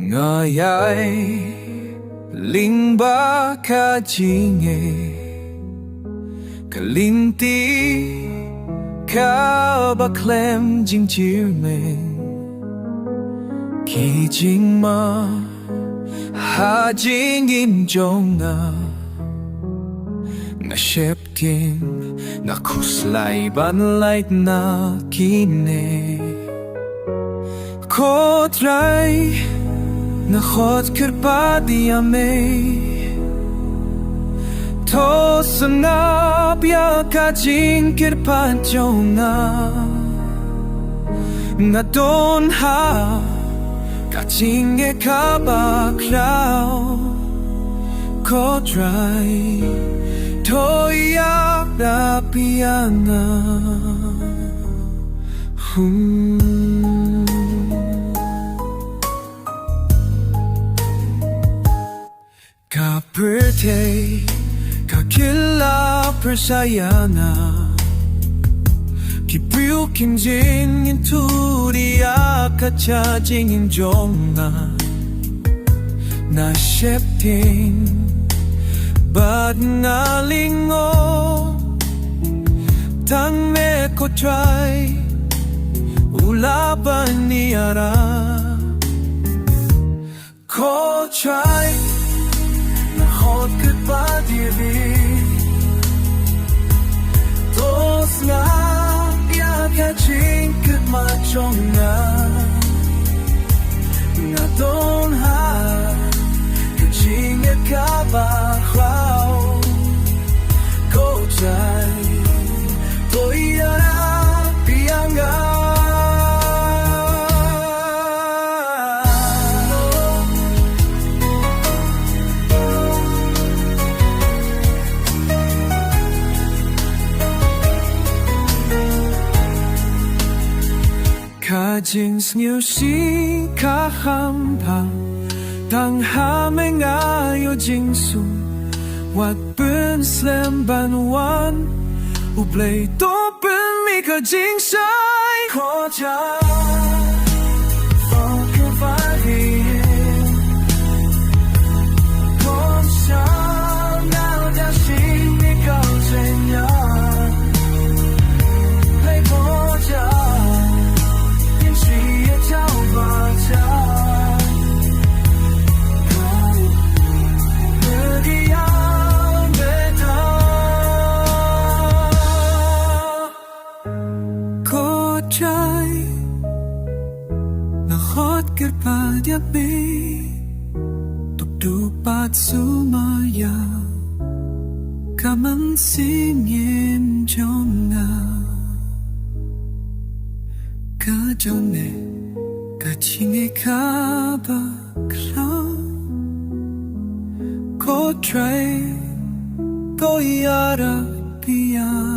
Ngayay lingba ka jingeh kalinti ka baklem jing chirmen ki jing ma ha jing in jonga nga sheptim na kuslay banlight na kine kotray na khot kirpa diame to sanapya ka jing kirpa jonga nga don ha ka jingeh ka baklaw kotray to iaid piana Ka birthday, ka kila persayana Ki priu kim jing in tu dia ka cha jing in jonga Na shepting Bad nga lingo Tang me ko try Ulaban ni ara Ko try Na hot kirpa dibi Tos nga Ya ka jing kirma jonga Nga don ha Jingeh ka baklaw ko jay to iaid pianga ka jing sniu si ka hampa Tang hameng ayo jingsu Wat ben slem ban wan U play to ben mi ka jing sai Ko ja Fong ke vai Kon sha Now da xing mi kao zhen ya Play po ja Yin shi ye jiao ba ja Kirpa diabe Tuk dupat sumaya Kamang singin jonga Ka jonne Ka jingeh ka baklaw Ko try Ko iaid piana